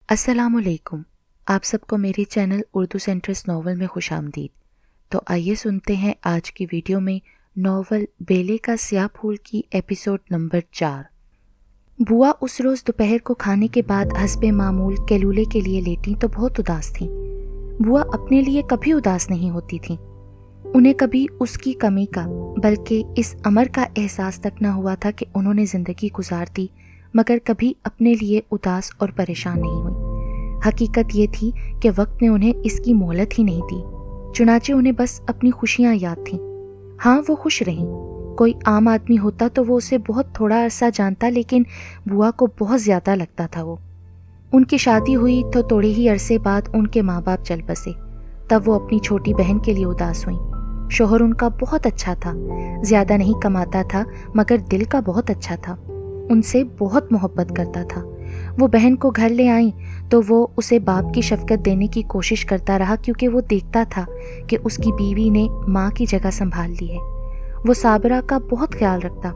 السلام علیکم. آپ سب کو میرے چینل اردو سینٹرس ناول میں خوش آمدید. تو آئیے سنتے ہیں آج کی ویڈیو میں ناول بیلے کا سیاہ پھول کی ایپیسوڈ نمبر 4. بوا اس روز دوپہر کو کھانے کے بعد حسب معمول کیلولے کے لیے لیٹیں تو بہت اداس تھیں. بوا اپنے لیے کبھی اداس نہیں ہوتی تھیں. انہیں کبھی اس کی کمی کا بلکہ اس امر کا احساس تک نہ ہوا تھا کہ انہوں نے زندگی گزار دی مگر کبھی اپنے لیے اداس اور پریشان نہیں ہوئی. حقیقت یہ تھی کہ وقت نے انہیں اس کی مہلت ہی نہیں دی. چنانچہ انہیں بس اپنی خوشیاں یاد تھیں. ہاں وہ خوش رہیں. کوئی عام آدمی ہوتا تو وہ اسے بہت تھوڑا عرصہ جانتا لیکن بوا کو بہت زیادہ لگتا تھا. وہ ان کی شادی ہوئی تو تھوڑے ہی عرصے بعد ان کے ماں باپ چل بسے. تب وہ اپنی چھوٹی بہن کے لیے اداس ہوئیں. شوہر ان کا بہت اچھا تھا. زیادہ نہیں کماتا تھا مگر دل کا بہت اچھا تھا. ان سے بہت محبت کرتا تھا. وہ بہن کو گھر لے آئیں تو وہ اسے باپ کی شفقت دینے کی کوشش کرتا رہا کیونکہ وہ دیکھتا تھا کہ اس کی بیوی نے ماں کی جگہ سنبھال لی ہے. وہ صابرہ کا بہت خیال رکھتا.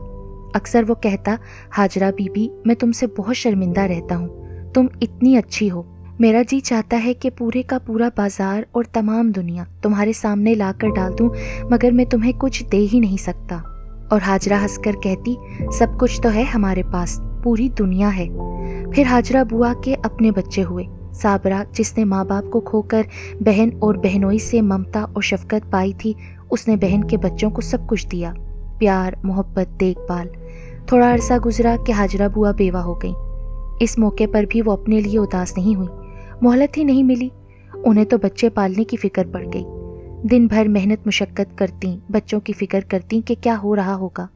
اکثر وہ کہتا، ہاجرہ بی بی میں تم سے بہت شرمندہ رہتا ہوں. تم اتنی اچھی ہو. میرا جی چاہتا ہے کہ پورے کا پورا بازار اور تمام دنیا تمہارے سامنے لا کر ڈال دوں مگر میں تمہیں کچھ دے ہی نہیں سکتا. اور ہاجرہ ہنس کر کہتی، سب کچھ تو ہے ہمارے پاس، پوری دنیا ہے. پھر ہاجرہ بوا کے اپنے بچے ہوئے. صابرہ جس نے ماں باپ کو کھو کر بہن اور بہنوئی سے ممتا اور شفقت پائی تھی، اس نے بہن کے بچوں کو سب کچھ دیا، پیار، محبت، دیکھ بھال. تھوڑا عرصہ گزرا کہ ہاجرہ بوا بیوہ ہو گئیں. اس موقع پر بھی وہ اپنے لیے اداس نہیں ہوئی. مہلت ہی نہیں ملی. انہیں تو بچے پالنے کی فکر پڑ گئی. دن بھر محنت مشقت کرتیں، بچوں کی فکر کرتیں کہ کیا ہو رہا ہوگا.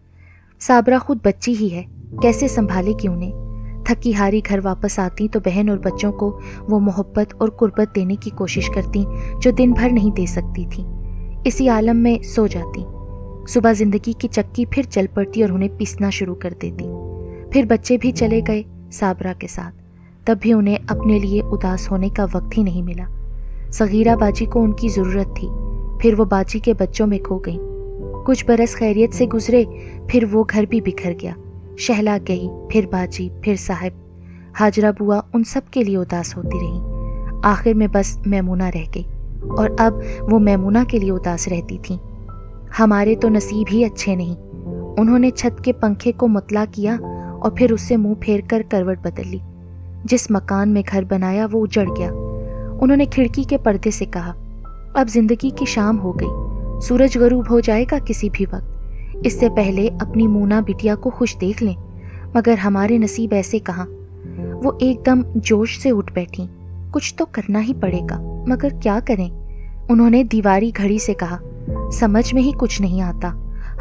صابرہ خود بچی ہی ہے، کیسے سنبھالے گی انہیں. تھکی ہاری گھر واپس آتی تو بہن اور بچوں کو وہ محبت اور قربت دینے کی کوشش کرتی جو دن بھر نہیں دے سکتی تھی. اسی عالم میں سو جاتی. صبح زندگی کی چکی پھر چل پڑتی اور انہیں پیسنا شروع کر دیتی. پھر بچے بھی چلے گئے صابرہ کے ساتھ. تب بھی انہیں اپنے لیے اداس ہونے کا وقت ہی نہیں ملا. صغیرہ باجی کو ان کی ضرورت تھی. پھر وہ باجی کے بچوں میں کھو گئیں. کچھ برس خیریت سے گزرے، پھر وہ گھر بھی بکھر گیا. شہلا گئی، پھر باجی، پھر صاحب. ہاجرہ بوا ان سب کے لیے اداس ہوتی رہیں. آخر میں بس میمونہ رہ گئی اور اب وہ میمونہ کے لیے اداس رہتی تھیں. ہمارے تو نصیب ہی اچھے نہیں. انہوں نے چھت کے پنکھے کو مطلع کیا اور پھر اس سے منہ پھیر کر کروٹ بدل لی. جس مکان میں گھر بنایا وہ اجڑ گیا. انہوں نے کھڑکی کے پردے سے کہا، اب زندگی کی شام ہو گئی، سورج غروب ہو جائے گا کسی بھی وقت. اس سے پہلے اپنی مونا بٹیا کو خوش دیکھ لیں. مگر ہمارے نصیب ایسے کہاں. وہ ایک دم جوش سے اٹھ بیٹھیں. کچھ تو کرنا ہی پڑے گا مگر کیا کریں. انہوں نے دیواری گھڑی سے کہا، سمجھ میں ہی کچھ نہیں آتا.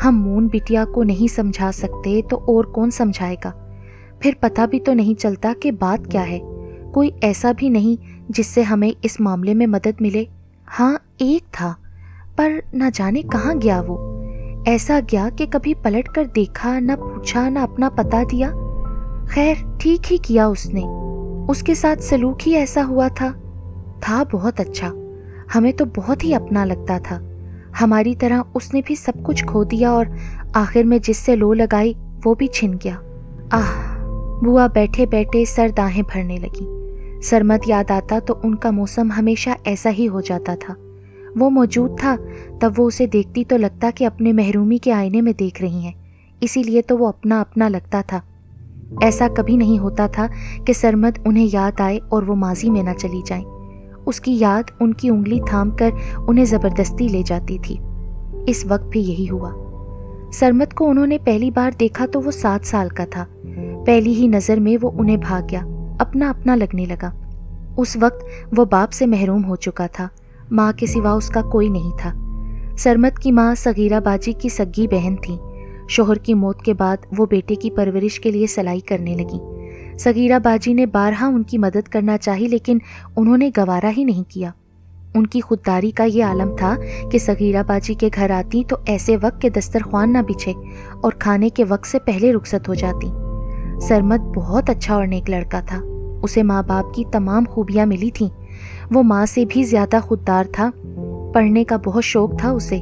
ہم مون بٹیا کو نہیں سمجھا سکتے تو اور کون سمجھائے گا. پھر پتہ بھی تو نہیں چلتا کہ بات کیا ہے. کوئی ایسا بھی نہیں جس سے ہمیں اس معاملے میں مدد ملے. ہاں ایک تھا پر نہ جانے کہاں گیا. وہ ایسا گیا کہ کبھی پلٹ کر دیکھا نہ، پوچھا نہ، اپنا پتہ دیا. خیر ٹھیک ہی کیا اس نے. اس کے ساتھ سلوک ہی ایسا ہوا تھا بہت اچھا. ہمیں تو بہت ہی اپنا لگتا تھا. ہماری طرح اس نے بھی سب کچھ کھو دیا اور آخر میں جس سے لو لگائی وہ بھی چھن گیا. بوا بیٹھے بیٹھے سرد آہیں بھرنے لگی. سرمد یاد آتا تو ان کا موسم ہمیشہ ایسا ہی ہو جاتا تھا. وہ موجود تھا تب وہ اسے دیکھتی تو لگتا کہ اپنے محرومی کے آئینے میں دیکھ رہی ہیں. اسی لیے تو وہ اپنا اپنا لگتا تھا. ایسا کبھی نہیں ہوتا تھا کہ سرمد انہیں یاد آئے اور وہ ماضی میں نہ چلی جائیں. اس کی یاد ان کی انگلی تھام کر انہیں زبردستی لے جاتی تھی. اس وقت بھی یہی ہوا. سرمد کو انہوں نے پہلی بار دیکھا تو وہ 7 سال کا تھا. پہلی ہی نظر میں وہ انہیں بھاگ گیا، اپنا اپنا لگنے لگا. اس وقت وہ باپ سے محروم ہو چکا تھا. ماں کے سوا اس کا کوئی نہیں تھا. سرمد کی ماں صغیرہ باجی کی سگی بہن تھیں. شوہر کی موت کے بعد وہ بیٹے کی پرورش کے لیے سلائی کرنے لگیں. صغیرہ باجی نے بارہا ان کی مدد کرنا چاہی لیکن انہوں نے گوارا ہی نہیں کیا. ان کی خودداری کا یہ عالم تھا کہ صغیرہ باجی کے گھر آتی تو ایسے وقت کے دسترخوان نہ بچھے اور کھانے کے وقت سے پہلے رخصت ہو جاتی. سرمد بہت اچھا اور نیک لڑکا تھا. اسے ماں باپ کی تمام خوبیاں ملی تھیں. وہ ماں سے بھی زیادہ خوددار تھا. پڑھنے کا بہت شوق تھا اسے.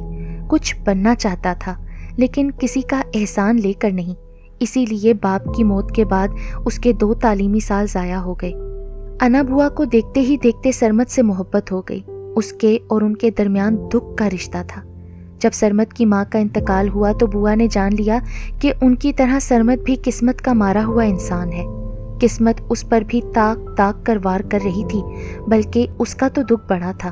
کچھ بننا چاہتا تھا لیکن کسی کا احسان لے کر نہیں. اسی لیے باپ کی موت کے بعد اس کے 2 تعلیمی سال ضائع ہو گئے. अना बुआ को देखते ही देखते सरमत से मोहब्बत हो गई। उसके और उनके दरमियान दुख का रिश्ता था। जब सरमत की माँ का इंतकाल हुआ तो बुआ ने जान लिया कि उनकी तरह सरमत भी किस्मत का मारा हुआ इंसान है। किस्मत उस पर भी ताक ताक कर वार कर रही थी, बल्कि उसका तो दुख बढ़ा था।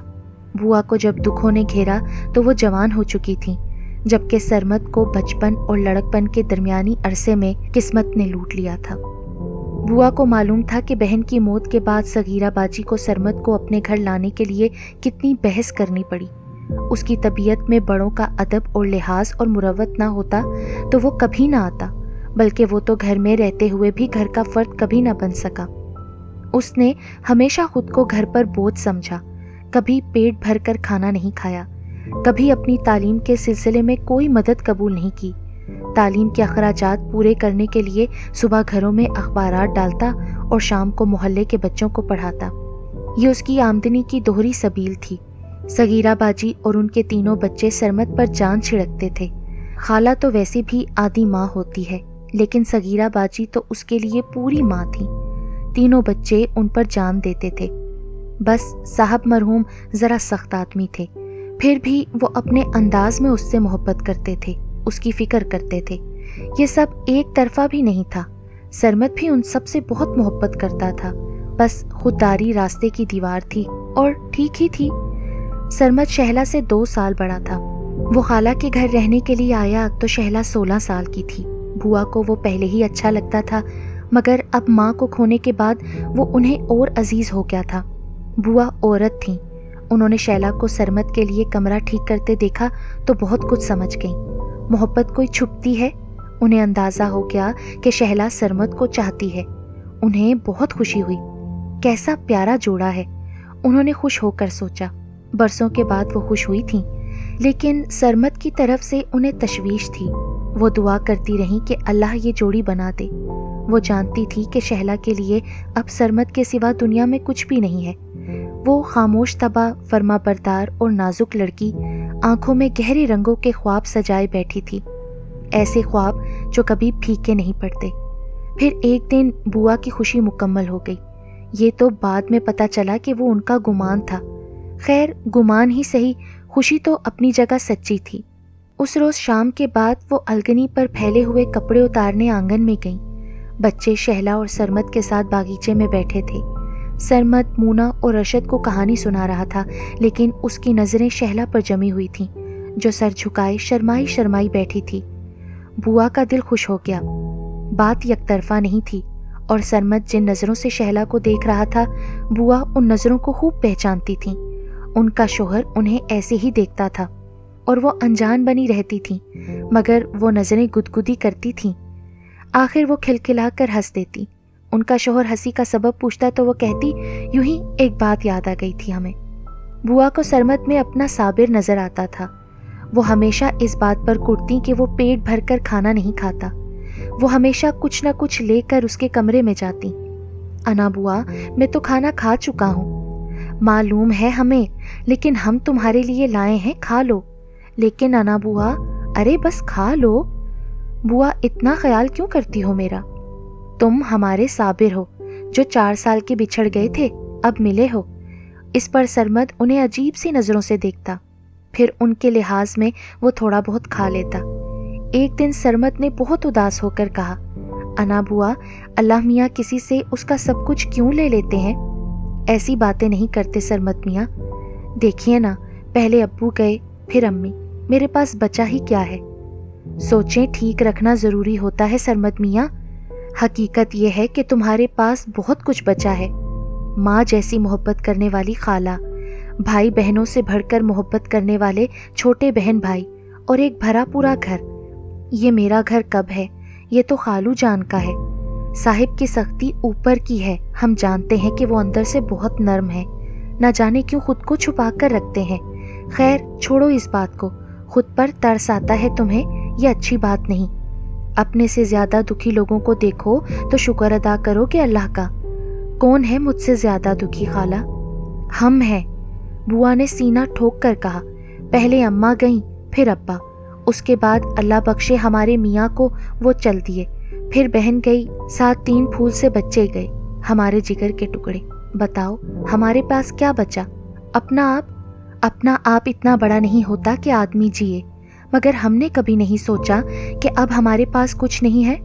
बुआ को जब दुखों ने घेरा तो वो जवान हो चुकी थी, जबकि सरमत को बचपन और लड़कपन के दरमियानी अरसे में किस्मत ने लूट लिया था। बुआ को मालूम था कि बहन की मौत के बाद सगीरा बाजी को सरमत को अपने घर लाने के लिए कितनी बहस करनी पड़ी। उसकी तबीयत में बड़ों का अदब और लिहाज और मुरव्वत ना होता तो वो कभी ना आता, बल्कि वो तो घर में रहते हुए भी घर का फर्द कभी ना बन सका। उसने हमेशा खुद को घर पर बोझ समझा, कभी पेट भर कर खाना नहीं खाया, कभी अपनी तालीम के सिलसिले में कोई मदद कबूल नहीं की। तालीम के अखराजात पूरे करने के लिए सुबह घरों में अखबारात डालता और शाम को मोहल्ले के बच्चों को पढ़ाता। ये उसकी आमदनी की दोहरी सबील थी। सगीरा बाजी और उनके तीनों बच्चे सरमत पर जान छिड़कते थे। खाला तो वैसे भी आधी माँ होती है, लेकिन सगीरा बाजी तो उसके लिए पूरी माँ थी। तीनों बच्चे उन पर जान देते थे। बस साहब मरहूम ज़रा सख्त आदमी थे, फिर भी वो अपने अंदाज में उससे मोहब्बत करते थे, उसकी फ़िक्र करते थे। ये सब एक तरफा भी नहीं था। सरमत भी उन सब से बहुत मोहब्बत करता था, बस खुददारी रास्ते की दीवार थी और ठीक ही थी। सरमत शहला से 2 साल बड़ा था। वो खाला के घर रहने के लिए आया तो शहला 16 साल की थी। बुआ को वो पहले ही अच्छा लगता था, मगर अब माँ को खोने के बाद वो उन्हें और अजीज हो गया था। बुआ औरत थी। उन्होंने शैला को सरमत के लिए कमरा ठीक करते देखा तो बहुत कुछ समझ गईं। मोहब्बत कोई छुपती है। उन्हें अंदाज़ा हो गया कि शहला सरमत को चाहती है। उन्हें बहुत खुशी हुई। कैसा प्यारा जोड़ा है, उन्होंने खुश होकर सोचा। बरसों के बाद वो खुश हुई थी, लेकिन सरमत की तरफ से उन्हें तशवीश थी। वो दुआ करती रहीं कि अल्लाह ये जोड़ी बना दे। वो जानती थी कि शहला के लिए अब सरमत के सिवा दुनिया में कुछ भी नहीं है। वो खामोश तबा, फर्मा बरदार और नाजुक लड़की आंखों में गहरे रंगों के ख्वाब सजाए बैठी थी, ऐसे ख्वाब जो कभी फीके नहीं पड़ते। फिर एक दिन बुआ की खुशी मुकम्मल हो गई। ये तो बाद में पता चला कि वो उनका गुमान था। खैर, गुमान ही सही, खुशी तो अपनी जगह सच्ची थी। उस रोज़ शाम के बाद वो अलगनी पर फैले हुए कपड़े उतारने आंगन में गईं। बच्चे शहला और सरमत के साथ बागीचे में बैठे थे। सरमत मूना और रशद को कहानी सुना रहा था, लेकिन उसकी नज़रें शहला पर जमी हुई थीं, जो सर झुकाए शर्माई शर्माई बैठी थी। बुआ का दिल खुश हो गया। बात यकतरफा नहीं थी, और सरमत जिन नज़रों से शहला को देख रहा था, बुआ उन नज़रों को खूब पहचानती थी। उनका शोहर उन्हें ऐसे ही देखता था और वो अनजान बनी रहती थी, मगर वो नज़रें गुदगुदी करती थीं। आखिर वो खिलखिलाकर हंस देती। उनका शोहर हंसी का सबब पूछता तो वो कहती, यूं ही एक बात याद आ गई थी हमें। बुआ को सरमत में अपना साबिर नज़र आता था। वो हमेशा इस बात पर कुटती कि वो पेट भरकर खाना नहीं खाता। वो हमेशा कुछ न कुछ लेकर उसके कमरे में जाती। अना बुआ, मैं तो खाना खा चुका हूँ। मालूम है हमें, लेकिन हम तुम्हारे लिए लाए हैं, खा लो। लेकिन अना बुआ, अरे बस खा लो। बुआ, इतना ख्याल क्यों करती हो मेरा? तुम हमारे साबिर हो, जो 4 साल के बिछड़ गए थे, अब मिले हो। इस पर सरमत उन्हें अजीब सी नज़रों से देखता, फिर उनके लिहाज में वो थोड़ा बहुत खा लेता। एक दिन सरमत ने बहुत उदास होकर कहा, अना बुआ, अल्लाह मियाँ किसी से उसका सब कुछ क्यों ले लेते हैं? ऐसी बातें नहीं करते सरमत मियाँ। देखिए ना, पहले अब्बू गए, फिर अम्मी, मेरे पास बचा ही क्या है? सोचें ठीक रखना ज़रूरी होता है सरमत मियाँ। हकीकत यह है कि तुम्हारे पास बहुत कुछ बचा है। माँ जैसी मोहब्बत करने वाली खाला, भाई बहनों से बढ़कर मोहब्बत करने वाले छोटे बहन भाई, और एक भरा पूरा घर। ये मेरा घर कब है? ये तो खालू जान का है। साहिब की सख्ती ऊपर की है, हम जानते हैं कि वो अंदर से बहुत नर्म है। ना जाने क्यों खुद को छुपा कर रखते हैं। खैर, छोड़ो इस बात को। खुद पर तरस आता है तुम्हें, ये अच्छी बात नहीं। अपने से ज्यादा दुखी लोगों को देखो तो शुक्र अदा करो कि अल्लाह का। कौन है मुझसे ज्यादा दुखी खाला? हम हैं, बुआ ने सीना ठोक कर कहा। पहले अम्मा गईं, फिर अब्बा, उसके बाद अल्लाह बख्शे हमारे मियाँ को वो चल दिए, फिर बहन गई, साथ 3 फूल से बच्चे गए, हमारे जिगर के टुकड़े। बताओ हमारे पास क्या बचा? अपना आप इतना बड़ा नहीं होता कि आदमी जिए, मगर हमने कभी नहीं सोचा कि अब हमारे पास कुछ नहीं है,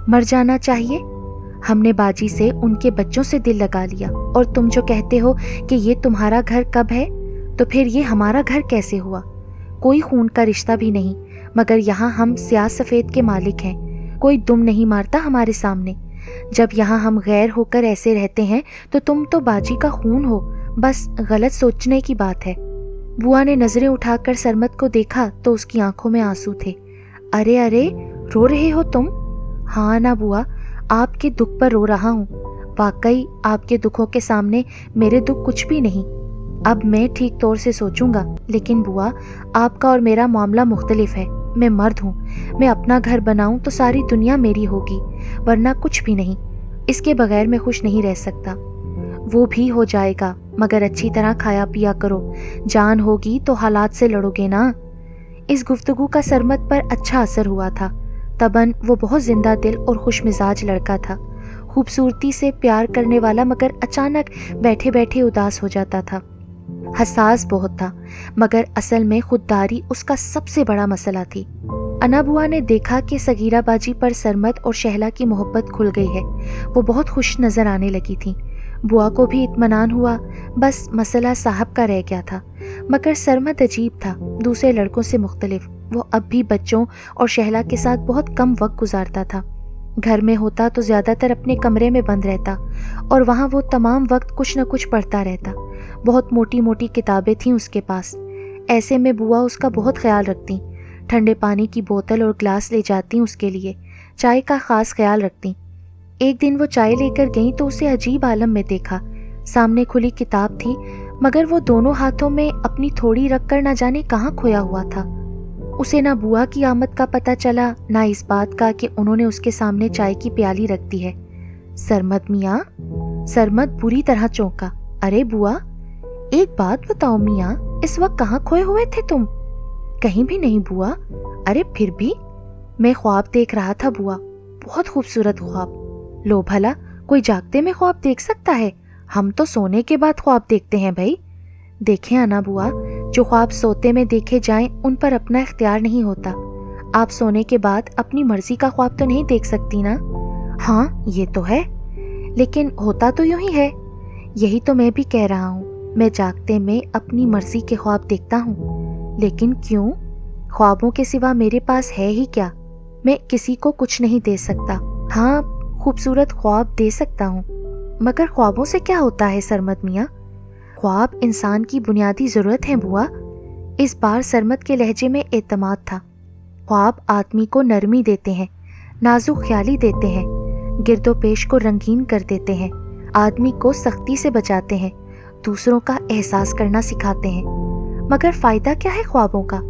मर जाना चाहिए। हमने बाजी से उनके बच्चों से दिल लगा लिया, और तुम जो कहते हो कि ये तुम्हारा घर कब है, तो फिर ये हमारा घर कैसे हुआ? कोई खून का रिश्ता भी नहीं, मगर यहाँ हम स्याह सफ़ेद के मालिक हैं। कोई दुम नहीं मारता हमारे सामने। जब यहाँ हम गैर होकर ऐसे रहते हैं तो तुम तो बाजी का खून हो, बस गलत सोचने की बात है। बुआ ने नजरें उठाकर सरमद को देखा तो उसकी आंखों में आंसू थे। अरे अरे, रो रहे हो तुम? हाँ ना बुआ, आपके दुख पर रो रहा हूँ। वाकई आपके दुखों के सामने मेरे दुख कुछ भी नहीं। अब मैं ठीक तौर से सोचूंगा। लेकिन बुआ, आपका और मेरा मामला मुख्तलिफ है। मैं मर्द हूँ, मैं अपना घर बनाऊं तो सारी दुनिया मेरी होगी, वरना कुछ भी नहीं। इसके बगैर मैं खुश नहीं रह सकता। वो भी हो जाएगा, मगर अच्छी तरह खाया पिया करो। जान होगी तो हालात से लड़ोगे ना। इस गुफ्तगू का सरमद पर अच्छा असर हुआ था। तबन वो बहुत जिंदा दिल और खुश मिजाज लड़का था, खूबसूरती से प्यार करने वाला, मगर अचानक बैठे बैठे उदास हो जाता था। हसास बहुत था, मगर असल में खुददारी उसका सबसे बड़ा मसला थी। अना बुआ ने देखा कि सगीरा बाजी पर सरमद और शहला की मोहब्बत खुल गई है। वो बहुत खुश नजर आने लगी थी। बुआ को भी इत्मीनान हुआ, बस मसला साहब का रह गया था। मगर सरमद अजीब था, दूसरे लड़कों से मुख्तलिफ। वो अब भी बच्चों और शहला के साथ बहुत कम वक्त गुजारता था। घर में होता तो ज़्यादातर अपने कमरे में बंद रहता, और वहाँ वो तमाम वक्त कुछ न कुछ पढ़ता रहता। बहुत मोटी मोटी किताबें थीं उसके पास। ऐसे में बुआ उसका बहुत ख्याल रखती, ठंडे पानी की बोतल और ग्लास ले जाती उसके लिए, चाय का ख़ास ख्याल रखती। एक दिन वो चाय लेकर गई तो उसे अजीब आलम में देखा। सामने खुली किताब थी, मगर वो दोनों हाथों में अपनी थोड़ी रखकर न जाने कहाँ खोया हुआ था। उसे ना बुआ की आमद का पता चला, ना इस बात का कि उन्होंने उसके सामने चाय की प्याली रख दी है। सरमद मियाँ? सरमद बुरी तरह चौंका। अरे बुआ, एक बात बताओ मियाँ, इस वक्त कहाँ खोए हुए थे तुम? कहीं भी नहीं बुआ। अरे फिर भी? मैं ख्वाब देख रहा था बुआ, बहुत खूबसूरत ख्वाब। लो भला, कोई जागते में ख्वाब देख सकता है? हम तो सोने के बाद ख्वाब देखते हैं भाई। देखें अना बुआ, जो ख्वाब सोते में देखे जाएं उन पर अपना इख्तियार नहीं होता। आप सोने के बाद अपनी मर्जी का ख्वाब तो नहीं देख सकती ना? हाँ ये तो है, लेकिन होता तो यूं ही है। यही तो मैं भी कह रहा हूँ, मैं जागते में अपनी मर्जी के ख्वाब देखता हूँ। लेकिन क्यों? ख्वाबों के सिवा मेरे पास है ही क्या? मैं किसी को कुछ नहीं दे सकता। हाँ, खूबसूरत ख्वाब दे सकता हूँ, मगर ख्वाबों से क्या होता है सरमद मियाँ? ख्वाब इंसान की बुनियादी ज़रूरत है बुआ। इस बार सरमद के लहजे में एतमाद था। ख्वाब आदमी को नरमी देते हैं, नाजुक ख्याली देते हैं, गिरदो पेश को रंगीन कर देते हैं, आदमी को सख्ती से बचाते हैं, दूसरों का एहसास करना सिखाते हैं। मगर फ़ायदा क्या है ख्वाबों का?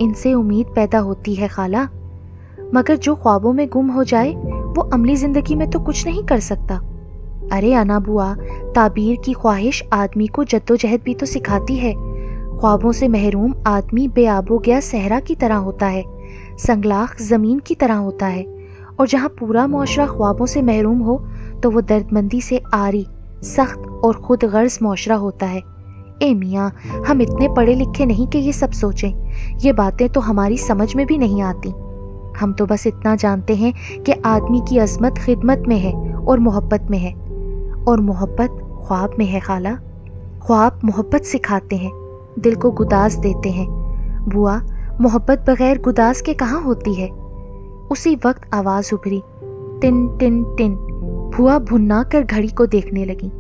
इनसे उम्मीद पैदा होती है खाला, मगर जो ख्वाबों में गुम हो जाए वो अमली ज़िंदगी में तो कुछ नहीं कर सकता। अरे अना बुआ, ताबीर की ख्वाहिश आदमी को जद्दोजहद भी तो सिखाती है। ख्वाबों से महरूम आदमी बेआबो गया सहरा की तरह होता है, संगलाख ज़मीन की तरह होता है। और जहाँ पूरा मुआशरा ख्वाबों से महरूम हो तो वो दर्दमंदी से आरी, सख्त और खुद गर्ज मुआशरा होता है। ए मियाँ, हम इतने पढ़े लिखे नहीं कि ये सब सोचें। ये बातें तो हमारी समझ में भी नहीं आती। हम तो बस इतना जानते हैं कि आदमी की अजमत खिदमत में है और मोहब्बत में है, और मोहब्बत ख्वाब में है खाला। ख्वाब मोहब्बत सिखाते हैं, दिल को गुदास देते हैं। बुआ, मोहब्बत बगैर गुदास के कहाँ होती है? उसी वक्त आवाज़ उभरी, टिन टिन टिन। बुआ भुन्ना कर घड़ी को देखने लगी।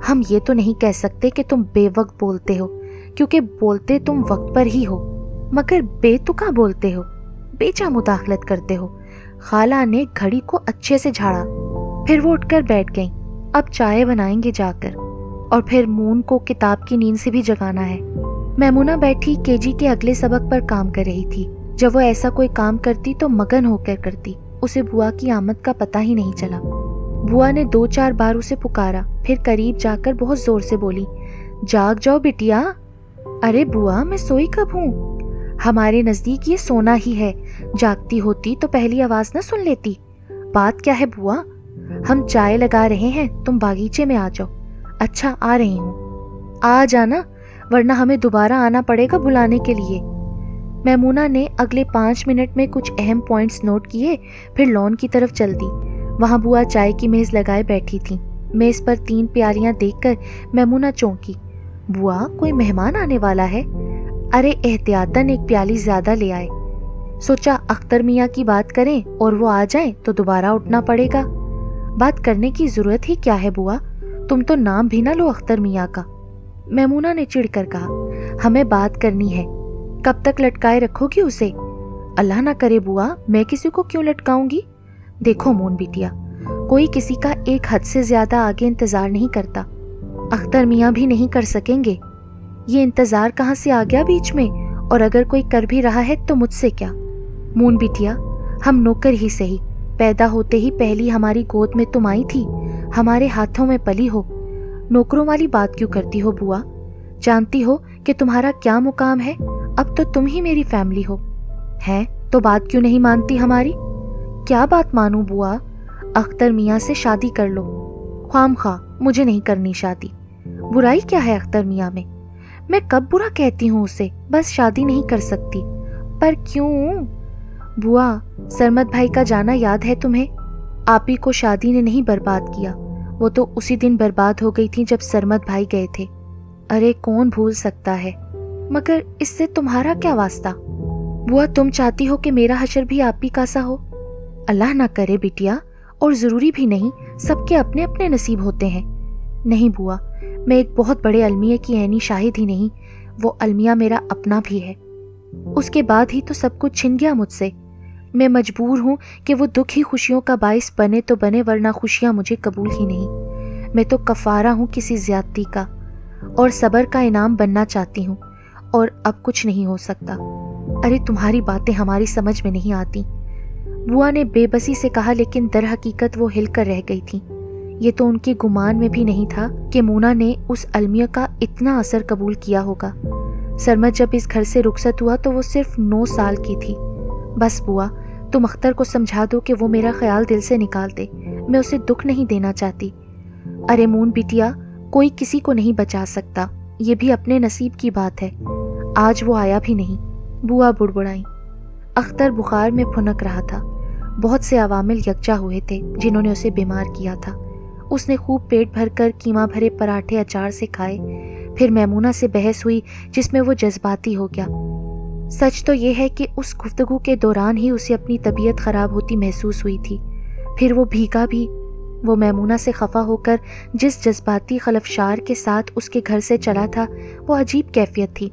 हम ये तो नहीं कह सकते कि तुम बेवक्त बोलते हो, क्योंकि बोलते तुम वक्त पर ही हो, मगर बेतुका बोलते हो, बेचा मुदाखलत करते हो। खाला ने घड़ी को अच्छे से झाड़ा, फिर वो उठकर बैठ गई। अब चाय बनाएंगे जाकर, और फिर मून को किताब की नींद से भी जगाना है। मैमूना बैठी केजी के अगले सबक पर काम कर रही थी। जब वो ऐसा कोई काम करती तो मगन होकर करती। उसे बुआ की आमद का पता ही नहीं चला। बुआ ने 2-4 बार उसे पुकारा, फिर करीब जाकर बहुत जोर से बोली, जाग जाओ बिटिया। अरे बुआ, मैं सोई कब हूँ? हमारे नजदीक ये सोना ही है। जागती होती तो पहली आवाज न सुन लेती। बात क्या है बुआ? हम चाय लगा रहे हैं, तुम बागीचे में आ जाओ। अच्छा आ रही हूँ, आ जाना वरना हमें दोबारा आना पड़ेगा बुलाने के लिए। मैमूना ने अगले 5 मिनट में कुछ अहम पॉइंट्स नोट किए, फिर लॉन की तरफ चल दी। वहाँ बुआ चाय की मेज़ लगाए बैठी थी। मेज़ पर 3 प्यालियाँ देखकर मैमूना चौंकी। बुआ, कोई मेहमान आने वाला है? अरे एहतियातन एक प्याली ज़्यादा ले आए। सोचा अख्तर मियाँ की बात करें और वो आ जाएं तो दोबारा उठना पड़ेगा। बात करने की ज़रूरत ही क्या है बुआ, तुम तो नाम भी ना लो अख्तर मियाँ का। मैमूना ने चिढ़कर कहा, हमें बात करनी है। कब तक लटकाए रखोगी उसे? अल्लाह ना करे बुआ, मैं किसी को क्यों लटकाऊंगी? देखो मोन बिटिया, कोई किसी का एक हद से ज्यादा आगे इंतजार नहीं करता। अख्तर मियाँ भी नहीं कर सकेंगे। ये इंतजार कहाँ से आ गया बीच में? और अगर कोई कर भी रहा है तो मुझसे क्या? मोन बिटिया, हम नौकर ही सही, पैदा होते ही पहली हमारी गोद में तुम आई थी, हमारे हाथों में पली हो। नौकरों वाली बात क्यों करती हो बुआ? जानती हो कि तुम्हारा क्या मुकाम है? अब तो तुम ही मेरी फैमिली हो। है तो बात क्यों नहीं मानती हमारी? क्या बात मानूं बुआ? अख्तर मियाँ से शादी कर लो। ख्वामखा मुझे नहीं करनी शादी। बुराई क्या है अख्तर मियाँ में? मैं कब बुरा कहती हूँ उसे, बस शादी नहीं कर सकती। पर क्यों? बुआ, सरमद भाई का जाना याद है तुम्हें? आप ही को शादी ने नहीं बर्बाद किया, वो तो उसी दिन बर्बाद हो गई थी जब सरमद भाई गए थे। अरे कौन भूल सकता है, मगर इससे तुम्हारा क्या वास्ता? बुआ, तुम चाहती हो कि मेरा हशर भी आप ही का सा हो? अल्लाह ना करे बिटिया, और ज़रूरी भी नहीं, सबके अपने अपने नसीब होते हैं। नहीं बुआ, मैं एक बहुत बड़े अलमिया की ऐनी शाहिद ही नहीं, वो अलमिया मेरा अपना भी है। उसके बाद ही तो सब कुछ छिन गया मुझसे। मैं मजबूर हूँ कि वो दुख ही खुशियों का बाइस बने तो बने, वरना खुशियाँ मुझे कबूल ही नहीं। मैं तो कफ़ारा हूँ किसी ज़्यादती का, और सब्र का इनाम बनना चाहती हूँ, और अब कुछ नहीं हो सकता। अरे तुम्हारी बातें हमारी समझ में नहीं आती, बुआ ने बेबसी से कहा, लेकिन दर हकीकत वो हिल कर रह गई थी। ये तो उनके गुमान में भी नहीं था कि मोना ने उस अलमिया का इतना असर कबूल किया होगा। सरमद जब इस घर से रुखसत हुआ तो वो सिर्फ 9 साल की थी। बस बुआ, तुम अख्तर को समझा दो कि वो मेरा ख्याल दिल से निकाल दे, मैं उसे दुख नहीं देना चाहती। अरे मोन बिटिया, कोई किसी को नहीं बचा सकता, ये भी अपने नसीब की बात है। आज वो आया भी नहीं। बुआ बुड़बुड़ाई। अख्तर बुखार में फुनक रहा था। बहुत से अवामिल यकजा हुए थे जिन्होंने उसे बीमार किया था। उसने खूब पेट भरकर कीमा भरे पराठे अचार से खाए। फिर मैमूना से बहस हुई जिसमें वो जज्बाती हो गया। सच तो ये है कि उस गुफ्तगू के दौरान ही उसे अपनी तबीयत ख़राब होती महसूस हुई थी। फिर वो भीगा भी। वो मैमूना से खफा होकर जिस जज्बाती खलफशार के साथ उसके घर से चला था, वो अजीब कैफियत थी।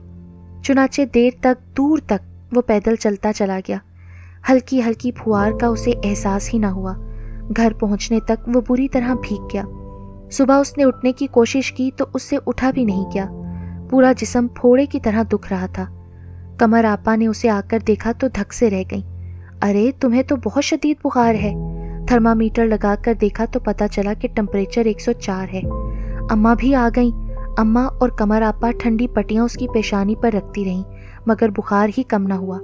चुनाचे देर तक दूर तक वो पैदल चलता चला गया। हल्की हल्की फुआर का उसे एहसास ही ना हुआ। घर पहुंचने तक वो बुरी तरह भीग गया। सुबह उसने उठने की कोशिश की तो उससे उठा भी नहीं गया। पूरा जिस्म फोड़े की तरह दुख रहा था। कमर आपा ने उसे आकर देखा तो धक से रह गई। अरे तुम्हें तो बहुत शदीद बुखार है। थर्मामीटर लगाकर देखा तो पता चला कि टेम्परेचर 104 है। अम्मा भी आ गईं। अम्मा और कमर आपा ठंडी पट्टियां उसकी पेशानी पर रखती रहीं, मगर बुखार ही कम ना हुआ।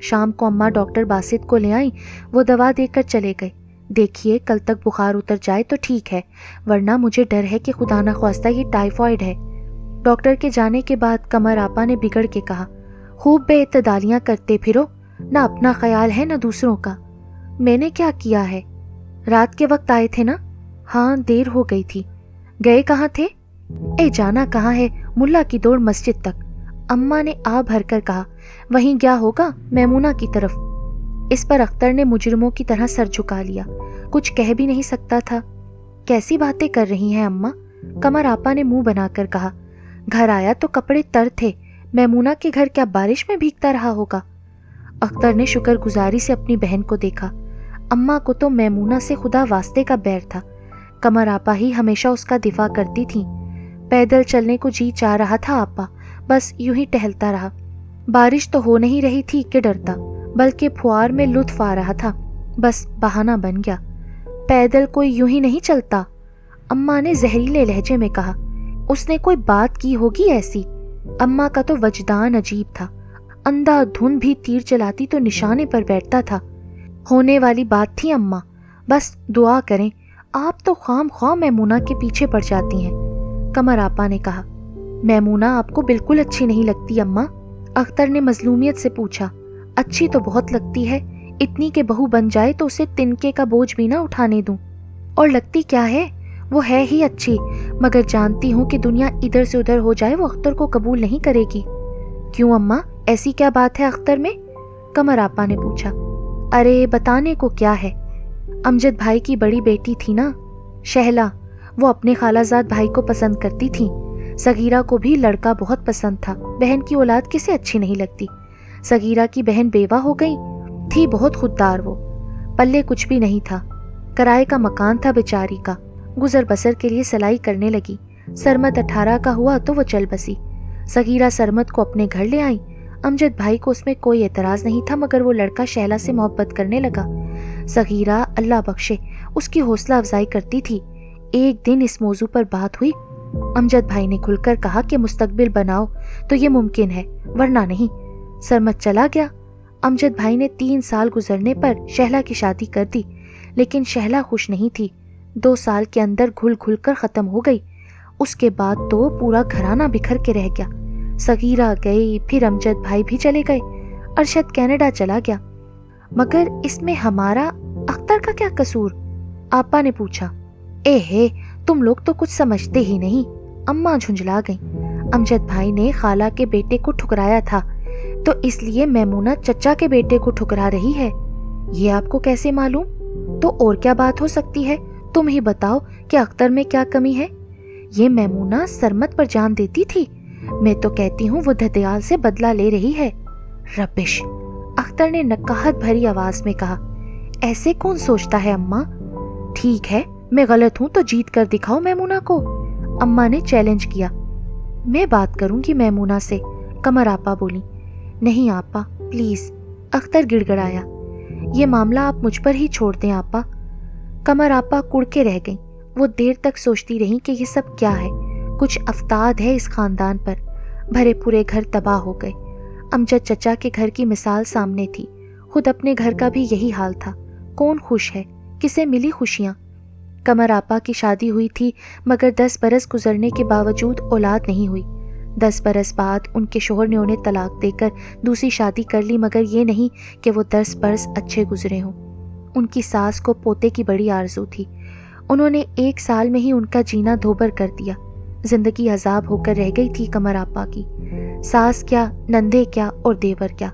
शाम को अम्मा डॉक्टर बासित को ले आई। वो दवा देकर चले गए। देखिए, कल तक बुखार उतर जाए तो ठीक है, वरना मुझे डर है कि खुदा न ख्वास्ता ये टाइफॉइड है। डॉक्टर के जाने के बाद कमर आपा ने बिगड़ के कहा, खूब बेइतदालियां करते फिरो, ना अपना ख्याल है ना दूसरों का। मैंने क्या किया है? रात के वक्त आए थे ना? हाँ, देर हो गई थी। गए कहाँ थे? ए जाना कहाँ है, मुल्ला की दौड़ मस्जिद तक। अम्मा ने आ भर कर कहा, वहीं गया होगा मैमूना की तरफ। इस पर अख्तर ने मुजरिमों की तरह सर झुका लिया। कुछ कह भी नहीं सकता था। कैसी बातें कर रही हैं अम्मा? कमर आपा ने मुंह बनाकर कहा, घर आया तो कपड़े तर थे, मैमूना के घर क्या बारिश में भीगता रहा होगा? अख्तर ने शुक्रगुजारी से अपनी बहन को देखा। अम्मा को तो मैमूना से खुदा वास्ते का बैर था। कमर आपा ही हमेशा उसका दिफा करती थी। पैदल चलने को जी चाह रहा था आपा, बस यूं ही टहलता रहा। बारिश तो हो नहीं रही थी कि डरता, बल्कि फुआर में लुत्फ आ रहा था, बस बहाना बन गया। पैदल कोई यूं ही नहीं चलता, अम्मा ने जहरीले लहजे में कहा। उसने कोई बात की होगी ऐसी। अम्मा का तो वजदान अजीब था। अंधाधुंध भी तीर चलाती तो निशाने पर बैठता था। होने वाली बात थी अम्मा, बस दुआ करें। आप तो ख्वाम ख्वाह मैमूना के पीछे पड़ जाती हैं। قمر آپا نے کہا۔ میمونہ آپ کو بالکل اچھی نہیں لگتی اماں؟ اختر نے مظلومیت سے پوچھا۔ اچھی تو بہت لگتی ہے، اتنی کہ بہو بن جائے تو اسے تنکے کا بوجھ بھی نہ اٹھانے دوں۔ اور لگتی کیا ہے، وہ ہے ہی اچھی، مگر جانتی ہوں کہ دنیا ادھر سے ادھر ہو جائے وہ اختر کو قبول نہیں کرے گی۔ کیوں اماں، ایسی کیا بات ہے اختر میں؟ قمر آپا نے پوچھا۔ ارے بتانے کو کیا ہے، امجد بھائی کی بڑی بیٹی تھی نا شہلا، وہ اپنے خالہ زاد بھائی کو پسند کرتی تھی۔ صغیرہ کو بھی لڑکا بہت پسند تھا، بہن کی اولاد کسے اچھی نہیں لگتی۔ صغیرہ کی بہن بیوہ ہو گئی تھی، بہت خوددار، وہ پلے کچھ بھی نہیں تھا، کرائے کا مکان تھا بیچاری کا، گزر بسر کے لیے سلائی کرنے لگی۔ سرمد 18 کا ہوا تو وہ چل بسی۔ صغیرہ سرمد کو اپنے گھر لے آئی۔ امجد بھائی کو اس میں کوئی اعتراض نہیں تھا، مگر وہ لڑکا شہلا سے محبت کرنے لگا۔ صغیرہ اللہ بخشے اس کی حوصلہ افزائی کرتی تھی۔ ایک دن اس موضوع پر بات ہوئی، امجد بھائی نے کھل کر کہا کہ مستقبل بناؤ تو یہ ممکن ہے، ورنہ نہیں۔ سرمد چلا گیا۔ امجد بھائی نے 3 سال گزرنے پر شہلا کی شادی کر دی، لیکن شہلا خوش نہیں تھی۔ 2 سال کے اندر گھل گھل کر ختم ہو گئی۔ اس کے بعد تو پورا گھرانہ بکھر کے رہ گیا۔ صغیرہ گئی، پھر امجد بھائی بھی چلے گئے، ارشد کینیڈا چلا گیا۔ مگر اس میں ہمارا اختر کا کیا قصور؟ آپا نے پوچھا۔ اے تم لوگ تو کچھ سمجھتے ہی نہیں، اماں جھنجھلا گئیں۔ امجد بھائی نے خالہ کے بیٹے کو ٹھکرایا تھا، تو اس لیے میمونہ چچا کے بیٹے کو ٹھکرا رہی ہے۔ یہ آپ کو کیسے معلوم؟ تو اور کیا بات ہو سکتی ہے؟ تم ہی بتاؤ کہ اختر میں کیا کمی ہے؟ یہ میمونہ سرمد پر جان دیتی تھی، میں تو کہتی ہوں وہ دھدیال سے بدلہ لے رہی ہے۔ ربش، اختر نے نقاہت بھری آواز میں کہا۔ ایسے کون سوچتا ہے اماں؟ ٹھیک ہے، میں غلط ہوں تو جیت کر دکھاؤ میمونہ کو، اماں نے چیلنج کیا۔ میں بات کروں گی میمونہ سے، قمر آپا بولی۔ نہیں آپا پلیز، اختر گڑ گڑایا۔ یہ معاملہ آپ مجھ پر ہی چھوڑ دیں آپا۔ قمر آپا کڑ کے رہ گئیں۔ وہ دیر تک سوچتی رہیں کہ یہ سب کیا ہے، کچھ افتاد ہے اس خاندان پر۔ بھرے پورے گھر تباہ ہو گئے۔ امجد چچا کے گھر کی مثال سامنے تھی، خود اپنے گھر کا بھی یہی حال تھا۔ کون خوش ہے؟ کسے ملی خوشیاں؟ قمر آپا کی شادی ہوئی تھی، مگر 10 برس گزرنے کے باوجود اولاد نہیں ہوئی۔ 10 برس بعد ان کے شوہر نے انہیں طلاق دے کر دوسری شادی کر لی، مگر یہ نہیں کہ وہ 10 برس اچھے گزرے ہوں۔ ان کی ساس کو پوتے کی بڑی آرزو تھی، انہوں نے 1 سال میں ہی ان کا جینا دھوبر کر دیا۔ زندگی عذاب ہو کر رہ گئی تھی قمر آپا کی۔ ساس کیا، نندے کیا اور دیور کیا،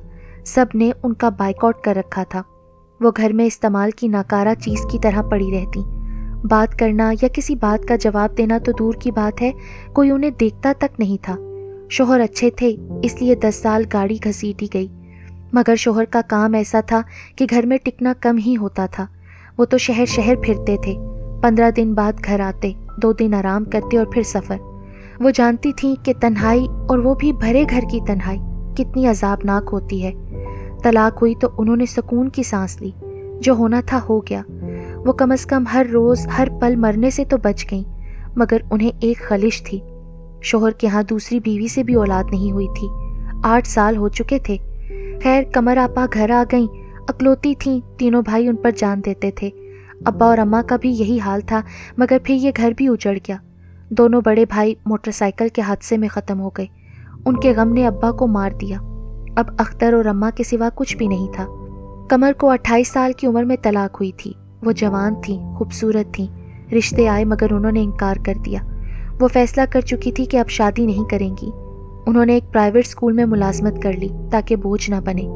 سب نے ان کا بائیکاٹ کر رکھا تھا۔ وہ گھر میں استعمال کی ناکارہ چیز کی طرح پڑی رہتی۔ بات کرنا یا کسی بات کا جواب دینا تو دور کی بات ہے، کوئی انہیں دیکھتا تک نہیں تھا۔ شوہر اچھے تھے، اس لیے 10 سال گاڑی گھسیٹی گئی، مگر شوہر کا کام ایسا تھا کہ گھر میں ٹکنا کم ہی ہوتا تھا۔ وہ تو شہر شہر پھرتے تھے، 15 دن بعد گھر آتے، 2 دن آرام کرتے اور پھر سفر۔ وہ جانتی تھیں کہ تنہائی، اور وہ بھی بھرے گھر کی تنہائی، کتنی عذابناک ہوتی ہے۔ طلاق ہوئی تو انہوں نے سکون کی سانس لی، جو ہونا تھا ہو گیا۔ وہ کم از کم ہر روز ہر پل مرنے سے تو بچ گئیں، مگر انہیں ایک خلش تھی۔ شوہر کے ہاں دوسری بیوی سے بھی اولاد نہیں ہوئی تھی، 8 سال ہو چکے تھے۔ خیر قمر آپا گھر آ گئیں، اکلوتی تھیں، تینوں بھائی ان پر جان دیتے تھے۔ ابا اور اماں کا بھی یہی حال تھا، مگر پھر یہ گھر بھی اجڑ گیا۔ دونوں بڑے بھائی موٹر سائیکل کے حادثے میں ختم ہو گئے۔ ان کے غم نے ابا کو مار دیا۔ اب اختر اور اماں کے سوا کچھ بھی نہیں تھا۔ قمر کو 28 سال کی عمر میں طلاق ہوئی تھی۔ وہ جوان تھیں، خوبصورت تھیں، رشتے آئے مگر انہوں نے انکار کر دیا۔ وہ فیصلہ کر چکی تھی کہ اب شادی نہیں کریں گی۔ انہوں نے ایک پرائیویٹ اسکول میں ملازمت کر لی تاکہ بوجھ نہ بنے۔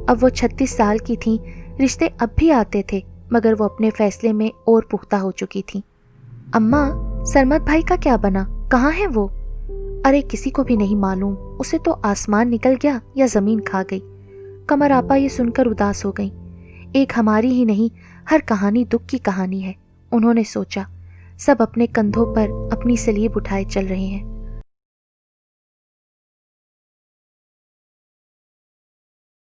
اب وہ 36 سال کی تھیں، رشتے اب بھی آتے تھے، مگر وہ اپنے فیصلے میں اور پختہ ہو چکی تھیں۔ اماں، سرمد بھائی کا کیا بنا؟ کہاں ہے وہ؟ ارے کسی کو بھی نہیں معلوم، اسے تو آسمان نکل گیا یا زمین کھا گئی۔ قمر آپا یہ سن کر اداس ہو گئیں۔ ایک ہماری ہی نہیں، ہر کہانی دکھ کی کہانی ہے، انہوں نے سوچا۔ سب اپنے کندھوں پر اپنی سلیب اٹھائے چل رہے ہیں۔